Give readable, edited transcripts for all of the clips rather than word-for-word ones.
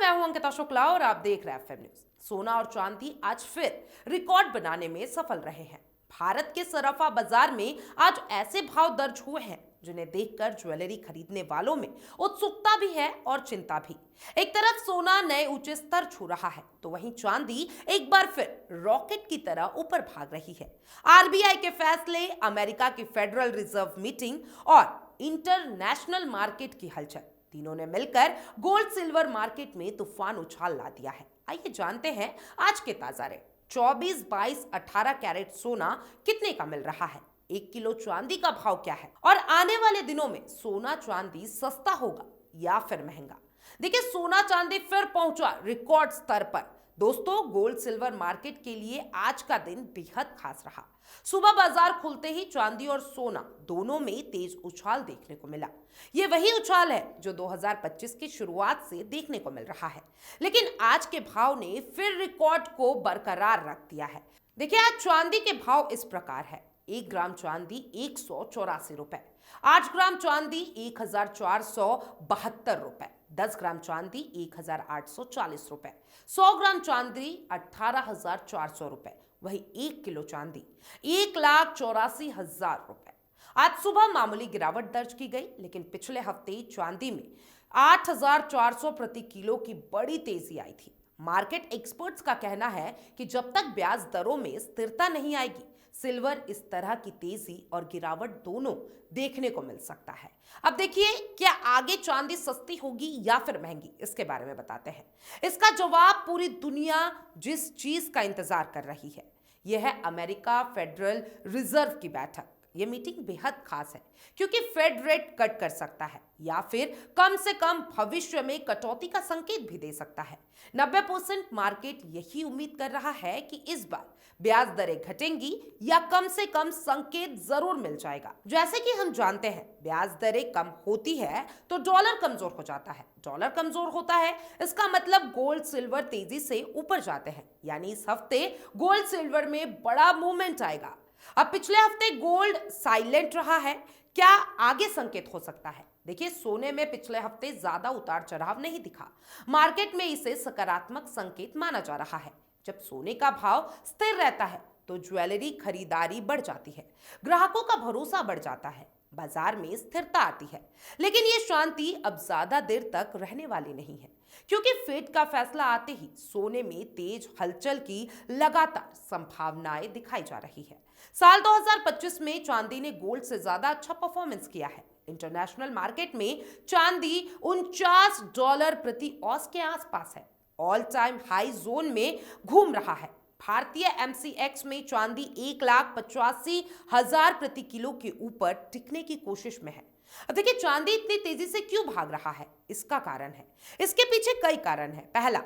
मैं हूं अंकिता शुक्ला और आप देख रहे हैं एफएम न्यूज। सोना और चांदी आज फिर रिकॉर्ड बनाने में सफल रहे हैं। भारत के सराफा बाजार में आज ऐसे भाव दर्ज हुए हैं जिन्हें देखकर ज्वेलरी खरीदने वालों में उत्सुकता भी है और चिंता भी। एक तरफ सोना नए ऊंचे स्तर छू रहा है तो वहीं चांदी एक बार फिर रॉकेट की तरह ऊपर भाग रही है। आरबीआई के फैसले, अमेरिका की फेडरल रिजर्व मीटिंग और इंटरनेशनल मार्केट की हलचल, तीनों ने मिलकर गोल्ड सिल्वर मार्केट में तूफान उछाल ला दिया है। आइए जानते हैं आज के ताजा रेट। 24, 22, 18 कैरेट सोना कितने का मिल रहा है, 1 किलो चांदी का भाव क्या है और आने वाले दिनों में सोना चांदी सस्ता होगा या फिर महंगा। देखिए, सोना चांदी फिर पहुंचा रिकॉर्ड स्तर पर। दोस्तों, गोल्ड सिल्वर मार्केट के लिए आज का दिन बेहद खास रहा। सुबह बाजार खुलते ही चांदी और सोना दोनों में तेज उछाल देखने को मिला। ये वही उछाल है जो 2025 की शुरुआत से देखने को मिल रहा है, लेकिन आज के भाव ने फिर रिकॉर्ड को बरकरार रख दिया है। देखिए, आज चांदी के भाव इस प्रकार है। 1 ग्राम चांदी 184 रुपए, 8 ग्राम चांदी 1472 रुपए, 10 ग्राम चांदी 1840 रुपए, 100 ग्राम चांदी 18,400 रुपए, वही 1 किलो चांदी 1,84,000 रुपए। आज सुबह मामूली गिरावट दर्ज की गई, लेकिन पिछले हफ्ते चांदी में 8,400 प्रति किलो की बड़ी तेजी आई थी। मार्केट एक्सपर्ट्स का कहना है कि जब तक ब्याज दरों में स्थिरता नहीं आएगी, सिल्वर इस तरह की तेजी और गिरावट दोनों देखने को मिल सकता है। अब देखिए, क्या आगे चांदी सस्ती होगी या फिर महंगी, इसके बारे में बताते हैं। इसका जवाब पूरी दुनिया जिस चीज का इंतजार कर रही है, यह है अमेरिका फेडरल रिजर्व की बैठक। यह मीटिंग बेहद खास है क्योंकि फेड रेट कट कर सकता है या फिर कम से कम भविष्य में कटौती का संकेत भी दे सकता है। 90% मार्केट यही उम्मीद कर रहा है कि इस बार ब्याज दरें घटेंगी या कम से कम संकेत जरूर मिल जाएगा। जैसे कि हम जानते हैं, ब्याज दरें कम होती है तो डॉलर कमजोर हो जाता है, डॉलर कमजोर होता है इसका मतलब गोल्ड सिल्वर तेजी से ऊपर जाते हैं, यानी इस हफ्ते गोल्ड सिल्वर में बड़ा मूवमेंट आएगा। अब पिछले हफ्ते गोल्ड साइलेंट रहा है, क्या आगे संकेत हो सकता है? देखिए, सोने में पिछले हफ्ते ज्यादा उतार चढ़ाव नहीं दिखा। मार्केट में इसे सकारात्मक संकेत माना जा रहा है। जब सोने का भाव स्थिर रहता है तो ज्वेलरी खरीदारी बढ़ जाती है, ग्राहकों का भरोसा बढ़ जाता है, बाजार में स्थिरता आती है। लेकिन ये शांति अब ज्यादा देर तक रहने वाली नहीं है, क्योंकि फेड का फैसला आते ही सोने में तेज हलचल की लगातार संभावनाएं दिखाई जा रही है। साल 2025 में चांदी ने गोल्ड से ज्यादा अच्छा परफॉर्मेंस किया है। इंटरनेशनल मार्केट में चांदी $49 प्रति औंस के आसपास है, ऑल टाइम हाई जोन में घूम रहा है। भारतीय एमसीएक्स में चांदी 1,85,000 प्रति किलो के ऊपर टिकने की कोशिश में है। अब देखिए, चांदी इतनी तेजी से क्यों भाग रहा है, इसका कारण है, इसके पीछे कई कारण है। पहला,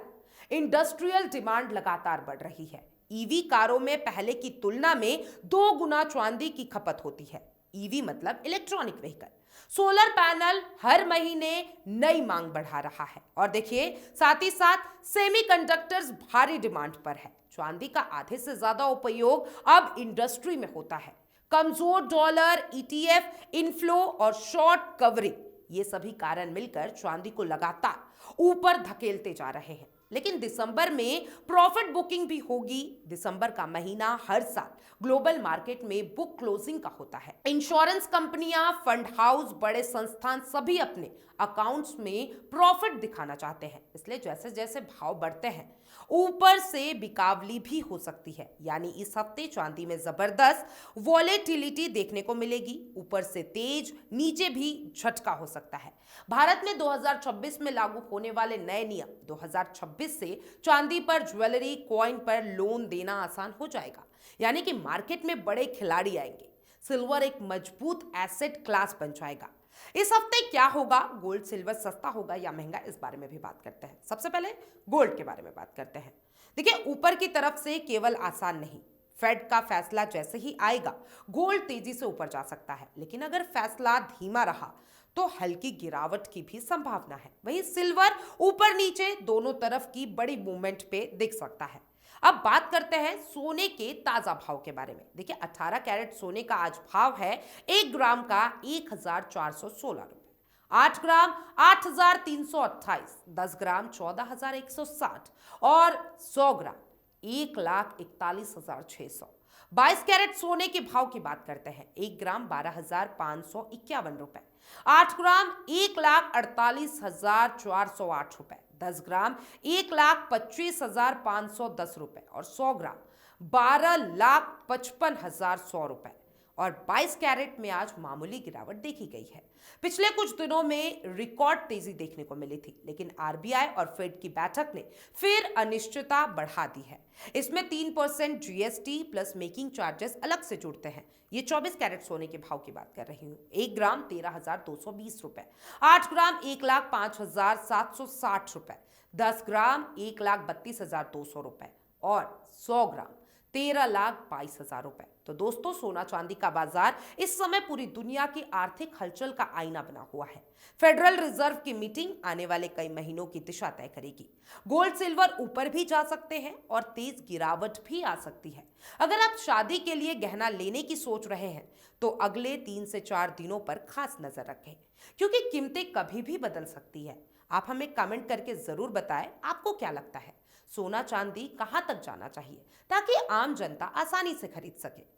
इंडस्ट्रियल डिमांड लगातार बढ़ रही है। ईवी कारों में पहले की तुलना में 2 गुना चांदी की खपत होती है। ईवी मतलब इलेक्ट्रॉनिक व्हीकल। सोलर पैनल हर महीने नई मांग बढ़ा रहा है और देखिए, साथ ही साथ सेमीकंडक्टर्स भारी डिमांड पर है। चांदी का आधे से ज्यादा उपयोग अब इंडस्ट्री में होता है। कमजोर डॉलर, ईटीएफ इनफ्लो और शॉर्ट कवरिंग, ये सभी कारण मिलकर चांदी को लगातार ऊपर धकेलते जा रहे हैं। लेकिन दिसंबर में प्रॉफिट बुकिंग भी होगी। दिसंबर का महीना हर साल ग्लोबल मार्केट में बुक क्लोजिंग का होता है। इंश्योरेंस कंपनियां, फंड हाउस, बड़े संस्थान सभी अपने अकाउंट्स में प्रॉफिट दिखाना चाहते हैं, इसलिए जैसे जैसे भाव बढ़ते हैं ऊपर से बिकावली भी हो सकती है। यानी इस हफ्ते चांदी में जबरदस्त वॉलेटिलिटी देखने को मिलेगी, ऊपर से तेज, नीचे भी झटका हो सकता है। भारत में 2026 में लागू होने वाले नए नियम 2026 से चांदी पर, ज्वेलरी, कॉइन पर लोन देना आसान हो जाएगा, यानी कि मार्केट में बड़े खिलाड़ी आएंगे। सिल्वर एक मजबूत एसेट क्लास बन जाएगा। इस हफ्ते क्या होगा, गोल्ड सिल्वर सस्ता होगा या महंगा, इस बारे में भी बात करते हैं। सबसे पहले गोल्ड के बारे में बात करते हैं। देखिए, ऊपर की तरफ से केवल आसान नहीं, फेड का फैसला जैसे ही आएगा गोल्ड तेजी से ऊपर जा सकता है, लेकिन अगर फैसला धीमा रहा तो हल्की गिरावट की भी संभावना है। वहीं सिल्वर ऊपर नीचे दोनों तरफ की बड़ी मूवमेंट पे दिख सकता है। अब बात करते हैं सोने के ताजा भाव के बारे में। देखिए, 18 कैरेट सोने का आज भाव है 1 ग्राम का 1,416 रुपए, 8 ग्राम 8,328, 10 ग्राम 14,160 और 100 ग्राम 1,41,600। 22 कैरेट सोने के भाव की बात करते हैं। 1 ग्राम 12,551 रुपए, 8 ग्राम 1,48,408 रुपए, 10 ग्राम 1,25,510 रुपए और 100 ग्राम 12,55,100 रुपए। और 22 कैरेट में आज मामूली गिरावट देखी गई है। पिछले कुछ दिनों में रिकॉर्ड तेजी देखने को मिली थी, लेकिन आरबीआई और फेड की बैठक ने फिर अनिश्चितता बढ़ा दी है। इसमें 3% जीएसटी प्लस मेकिंग चार्जेस अलग से जुड़ते हैं। ये 24 कैरेट सोने के भाव की बात कर रही हूँ। 1 ग्राम 13,220 रुपए, 8 ग्राम 1,05,760 रुपए, 10 ग्राम 1,32,200 रुपए और 100 ग्राम 13,22,000 रुपए। तो दोस्तों, सोना चांदी का बाजार इस समय पूरी दुनिया की आर्थिक हलचल का आईना बना हुआ है। फेडरल रिजर्व की मीटिंग आने वाले कई महीनों की दिशा तय करेगी। गोल्ड सिल्वर ऊपर भी जा सकते हैं और तेज गिरावट भी आ सकती है। अगर आप शादी के लिए गहना लेने की सोच रहे हैं तो अगले 3 से 4 दिनों पर खास नजर रखें, क्योंकि कीमतें कभी भी बदल सकती है। आप हमें कमेंट करके जरूर बताएं आपको क्या लगता है, सोना चांदी कहां तक जाना चाहिए ताकि आम जनता आसानी से खरीद सके।